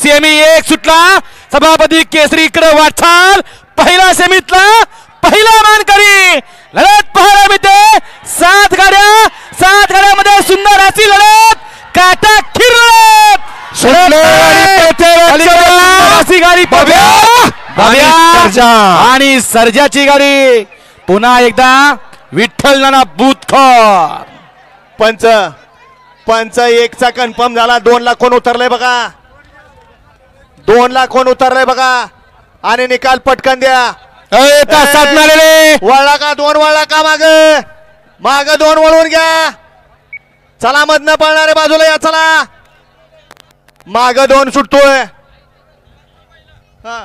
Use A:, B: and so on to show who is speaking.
A: semi 1 सुटला सभापती केसरी इकडे वाटचाल पहिला सेमीतला पहिला मानकरी लढत पाहायला मिळते 7 गाड्यामध्ये सुंदर अशी लढत काटा गाडी आणि सर्जाची गाडी पुन्हा एकदा विठ्ठल नाना बुतकर
B: पंच 1चा कन्फर्म झाला 2 लाख कोण उतरलंय बघा 2 लाख कोण उतरलंय बघा आणि निकाल पटकन द्या वळला का 2 वळला का माग 2 वळून घ्या चला मधनं पळणारे बाजूला या चला माग 2 सुटतोय हा